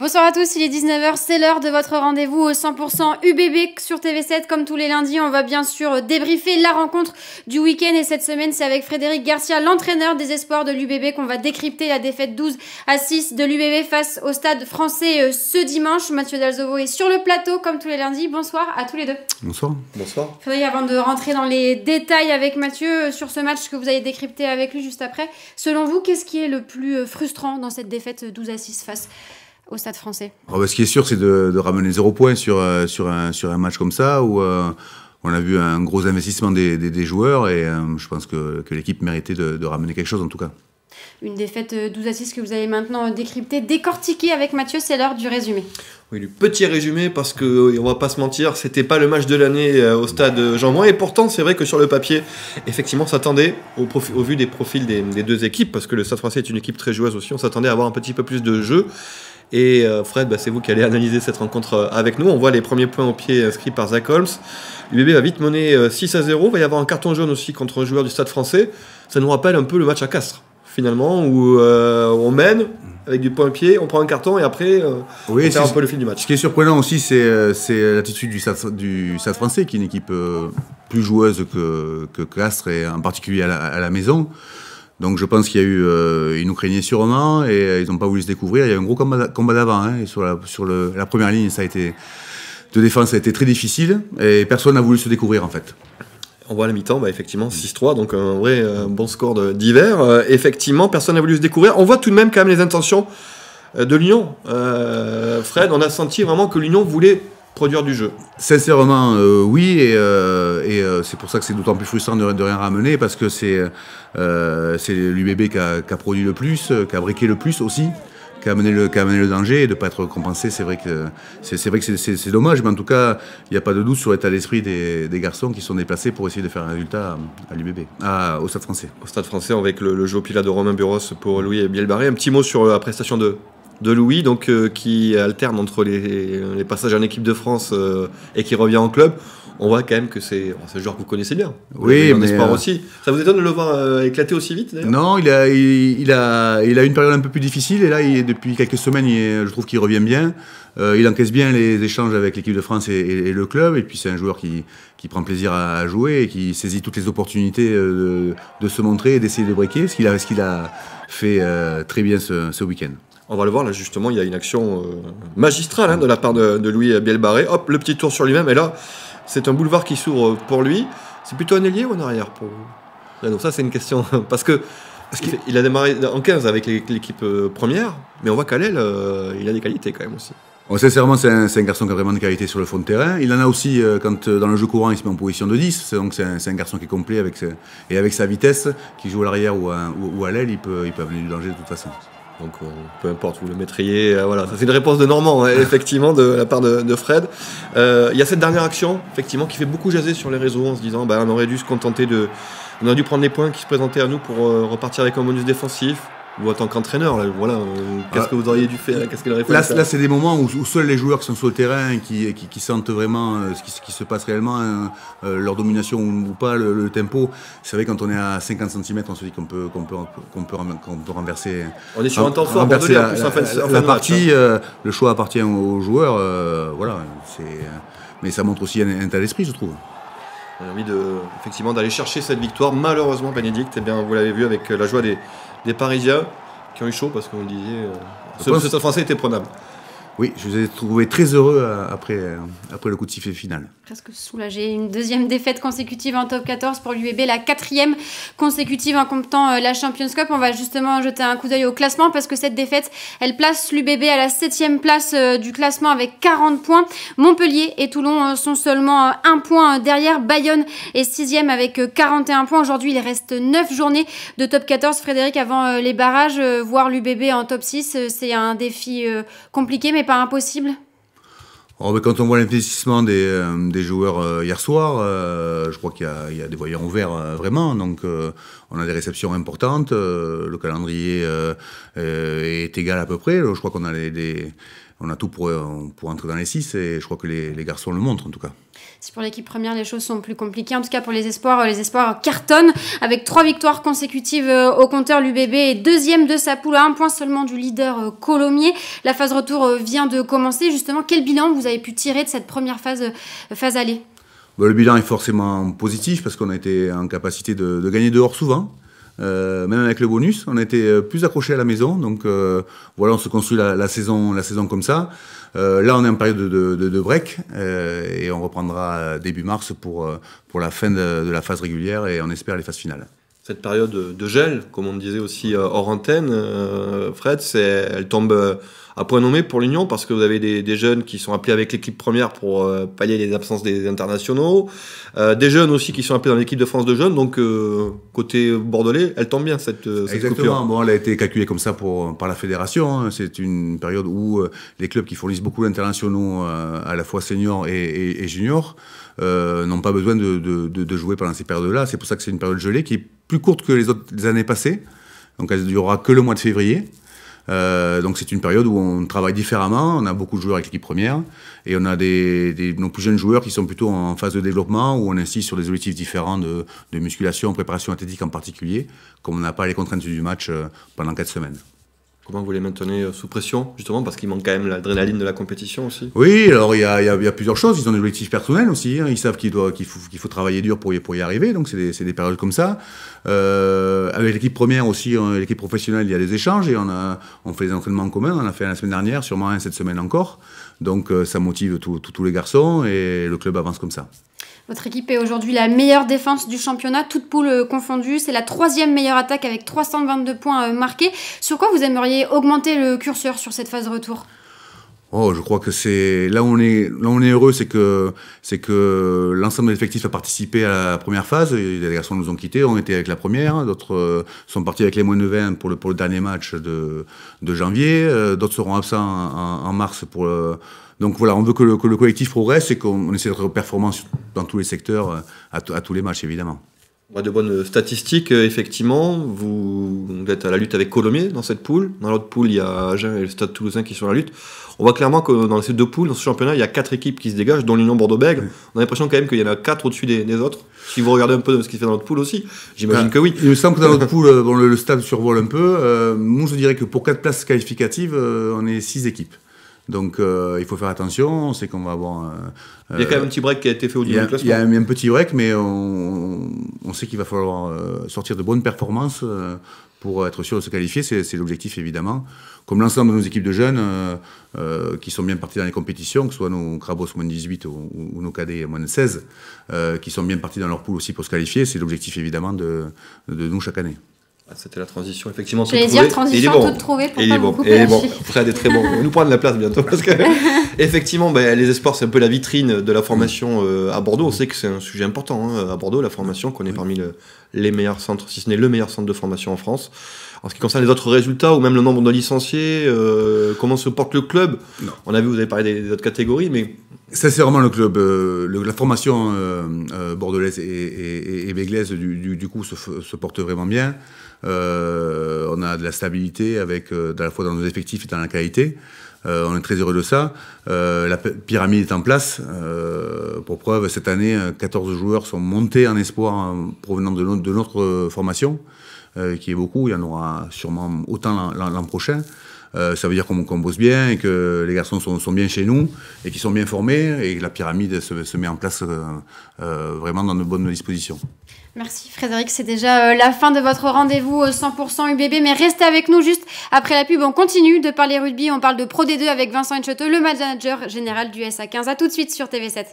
Bonsoir à tous, il est 19h, c'est l'heure de votre rendez-vous au 100% UBB sur TV7. Comme tous les lundis, on va bien sûr débriefer la rencontre du week-end. Et cette semaine, c'est avec Frédéric Garcia, l'entraîneur des espoirs de l'UBB, qu'on va décrypter la défaite 12-6 de l'UBB face au Stade Français ce dimanche. Mathieu Dalzovo est sur le plateau, comme tous les lundis. Bonsoir à tous les deux. Bonsoir. Bonsoir. Frédéric, avant de rentrer dans les détails avec Mathieu sur ce match que vous allez décrypter avec lui juste après, selon vous, qu'est-ce qui est le plus frustrant dans cette défaite 12-6 face au Stade Français? Ce qui est sûr, c'est de ramener 0 points sur un match comme ça, où on a vu un gros investissement des joueurs, et je pense que l'équipe méritait de ramener quelque chose en tout cas. Une défaite 12-6 que vous allez maintenant décrypter, décortiquer avec Mathieu, c'est l'heure du résumé. Oui, du petit résumé, parce qu'on va pas se mentir, c'était pas le match de l'année au stade Jean-Bouin, et pourtant c'est vrai que sur le papier, effectivement, on s'attendait, au vu des profils des deux équipes, parce que le Stade Français est une équipe très joueuse aussi, on s'attendait à avoir un petit peu plus de jeu. Et Fred, c'est vous qui allez analyser cette rencontre avec nous. On voit les premiers points au pied inscrits par Zach Holmes. L'UBB va vite mener 6-0. Il va y avoir un carton jaune aussi contre un joueur du Stade Français. Ça nous rappelle un peu le match à Castres, finalement, où on mène avec du point au pied, on prend un carton et après on perd un peu le fil du match. Ce qui est surprenant aussi, c'est l'attitude du Stade Français, qui est une équipe plus joueuse que Castres, et en particulier à la maison. Donc je pense qu'il y a eu, ils nous craignaient sûrement, et ils n'ont pas voulu se découvrir. Il y a eu un gros combat d'avant, hein, et sur la première ligne, de défense, ça a été très difficile, et personne n'a voulu se découvrir en fait. On voit à la mi-temps, effectivement, 6-3, donc un vrai bon score d'hiver. Effectivement, personne n'a voulu se découvrir. On voit tout de même quand même les intentions de l'Union. Fred, on a senti vraiment que l'Union voulait produire du jeu. Sincèrement, oui, et c'est pour ça que c'est d'autant plus frustrant de rien ramener, parce que c'est l'UBB qui a produit le plus, qui a briqué le plus aussi, qui a amené le danger, et de ne pas être compensé. C'est vrai que c'est dommage, mais en tout cas, il n'y a pas de doute sur l'état d'esprit des garçons qui sont déplacés pour essayer de faire un résultat à l'UBB, au Stade Français. Au Stade Français, avec le jeu au pilat de Romain Buros pour Louis Bielbarré. Un petit mot sur la prestation de Louis, donc, qui alterne entre les passages en équipe de France et qui revient en club. On voit quand même que c'est un joueur que vous connaissez bien. Oui, mais espoir aussi. Ça vous étonne de le voir éclater aussi vite, d'ailleurs? Non, il a une période un peu plus difficile, et là, depuis quelques semaines, je trouve qu'il revient bien. Il encaisse bien les échanges avec l'équipe de France et le club, et puis c'est un joueur qui prend plaisir à jouer, et qui saisit toutes les opportunités de se montrer et d'essayer de breaker, ce qu'il a fait très bien ce week-end. On va le voir, là, justement, il y a une action magistrale de la part de Louis Bielbarré. Hop, le petit tour sur lui-même, et là, c'est un boulevard qui s'ouvre pour lui. C'est plutôt un ailier ou un arrière pour vous? Donc ça, c'est une question, parce qu'il a démarré en 15 avec l'équipe première, mais on voit qu'à l'aile, il a des qualités quand même aussi. Sincèrement, c'est un garçon qui a vraiment de qualité sur le fond de terrain. Il en a aussi quand dans le jeu courant, il se met en position de 10. Donc c'est un garçon qui est complet avec sa vitesse, qui joue à l'arrière ou à l'aile, il peut amener du danger de toute façon. Donc peu importe, vous le mettriez, voilà, ça c'est une réponse de Normand, hein, effectivement, de la part de Fred. Il y a cette dernière action, effectivement, qui fait beaucoup jaser sur les réseaux, en se disant, on aurait dû se contenter on aurait dû prendre les points qui se présentaient à nous pour repartir avec un bonus défensif. Ou en tant qu'entraîneur, voilà, qu'est-ce que vous auriez dû faire? Qu'est-ce qu'il aurait fallu faire? Là, c'est des moments où seuls les joueurs qui sont sur le terrain, qui sentent vraiment ce qui se passe réellement, leur domination ou pas, le tempo. C'est vrai, quand on est à 50 cm, on se dit qu'on peut renverser. On est sur un temps fort, renverser la partie. Le choix appartient aux joueurs. Voilà, mais ça montre aussi un état d'esprit, je trouve. On a envie effectivement d'aller chercher cette victoire. Malheureusement, Bénédicte, vous l'avez vu avec la joie des Parisiens qui ont eu chaud, parce qu'on le disait, ce Stade Français était prenable. Oui, je vous ai trouvé très heureux après le coup de sifflet final. Presque soulagé. Une deuxième défaite consécutive en top 14 pour l'UBB, la 4e consécutive en comptant la Champions Cup. On va justement jeter un coup d'œil au classement, parce que cette défaite, elle place l'UBB à la 7e place du classement avec 40 points. Montpellier et Toulon sont seulement 1 point derrière. Bayonne est 6e avec 41 points. Aujourd'hui, il reste 9 journées de top 14. Frédéric, avant les barrages, voir l'UBB en top 6, c'est un défi compliqué, mais pas impossible. Quand on voit l'investissement des joueurs hier soir, je crois qu'il y a des voyants ouverts vraiment. Donc on a des réceptions importantes. Le calendrier est égal à peu près. Je crois qu'on a on a tout pour entrer dans les 6 et je crois que les garçons le montrent en tout cas. Si pour l'équipe première, les choses sont plus compliquées, en tout cas pour les espoirs cartonnent avec 3 victoires consécutives au compteur. L'UBB est deuxième de sa poule à 1 point seulement du leader Colomiers. La phase retour vient de commencer. Justement, quel bilan vous avez pu tirer de cette première phase aller? Le bilan est forcément positif parce qu'on a été en capacité de gagner dehors souvent. Même avec le bonus, on a été plus accrochés à la maison. Donc voilà, on se construit la saison comme ça. Là, on est en période de break et on reprendra début mars pour la fin de la phase régulière et on espère les phases finales. Cette période de gel, comme on disait aussi hors antenne, Fred, elle tombe à point nommé pour l'Union parce que vous avez des jeunes qui sont appelés avec l'équipe première pour pallier les absences des internationaux, des jeunes aussi qui sont appelés dans l'équipe de France de jeunes, donc côté bordelais, elle tombe bien cette Exactement. coupure. Bon, elle a été calculée comme ça par la fédération, hein. C'est une période où les clubs qui fournissent beaucoup d'internationaux à la fois seniors et juniors n'ont pas besoin de jouer pendant ces périodes-là. C'est pour ça que c'est une période gelée qui est plus courte que les autres années passées, donc elle ne durera que le mois de février. Donc c'est une période où on travaille différemment, on a beaucoup de joueurs avec l'équipe première et on a nos plus jeunes joueurs qui sont plutôt en phase de développement où on insiste sur des objectifs différents de musculation, préparation athlétique en particulier, comme on n'a pas les contraintes du match pendant 4 semaines. Comment vous les maintenez sous pression, justement, parce qu'il manque quand même l'adrénaline de la compétition aussi? Oui, alors il y a plusieurs choses. Ils ont des objectifs personnels aussi. Hein. Ils savent qu'il faut travailler dur pour y arriver. Donc c'est des périodes comme ça. Avec l'équipe première aussi, l'équipe professionnelle, il y a des échanges et on fait des entraînements en commun. On en a fait un la semaine dernière, sûrement un cette semaine encore. Donc ça motive tous les garçons et le club avance comme ça. Votre équipe est aujourd'hui la meilleure défense du championnat, toutes poules confondues. C'est la 3e meilleure attaque avec 322 points marqués. Sur quoi vous aimeriez augmenter le curseur sur cette phase de retour? Oh, je crois que c'est là où on est heureux, c'est que l'ensemble de l'effectif a participé à la première phase. Les garçons nous ont quittés, on était avec la première. D'autres sont partis avec les moins de 20 pour le dernier match de janvier. D'autres seront absents en mars pour donc voilà, on veut que le collectif progresse et qu'on essaie d'être performant dans tous les secteurs, à tous les matchs évidemment. De bonnes statistiques, effectivement. Vous êtes à la lutte avec Colomiers dans cette poule. Dans l'autre poule, il y a Agen et le Stade Toulousain qui sont à la lutte. On voit clairement que dans ces deux poules, dans ce championnat, il y a 4 équipes qui se dégagent, dont l'Union Bordeaux-Bègles. On a l'impression quand même qu'il y en a 4 au-dessus des autres. Si vous regardez un peu ce qui se fait dans notre poule aussi, j'imagine que oui. Il me semble que dans notre poule, le Stade survole un peu. Moi, je dirais que pour 4 places qualificatives, on est 6 équipes. Donc il faut faire attention, on sait qu'on va avoir... il y a quand même un petit break qui a été fait au niveau du classement. Il y a un petit break, mais on sait qu'il va falloir sortir de bonnes performances pour être sûr de se qualifier, c'est l'objectif évidemment. Comme l'ensemble de nos équipes de jeunes qui sont bien partis dans les compétitions, que ce soit nos Crabos moins de 18 ou nos cadets moins de 16, qui sont bien partis dans leur poule aussi pour se qualifier, c'est l'objectif évidemment de nous chaque année. C'était la transition, effectivement. J'allais dire transition toute trouvée pour pas vous couper. Et bon, Fred est très bon. On va nous prendre la place bientôt parce que effectivement, les espoirs, c'est un peu la vitrine de la formation à Bordeaux. On sait que c'est un sujet important à Bordeaux, la formation, qu'on est parmi les meilleurs centres, si ce n'est le meilleur centre de formation en France. En ce qui concerne les autres résultats ou même le nombre de licenciés, comment se porte le club? On a vu, vous avez parlé des autres catégories, mais ça, c'est vraiment le club. La formation bordelaise et béglaise, du coup, se porte vraiment bien. On a de la stabilité à la fois dans nos effectifs et dans la qualité. On est très heureux de ça. La pyramide est en place. Pour preuve, cette année, 14 joueurs sont montés en espoir provenant de notre formation, qui est beaucoup. Il y en aura sûrement autant l'an prochain. Ça veut dire qu'on bosse bien et que les garçons sont bien chez nous et qu'ils sont bien formés et que la pyramide se met en place vraiment dans de bonnes dispositions. Merci Frédéric, c'est déjà la fin de votre rendez-vous 100% UBB, mais restez avec nous juste après la pub. On continue de parler rugby, on parle de Pro D2 avec Vincent Enchoto, le manager général du SA15. A tout de suite sur TV7.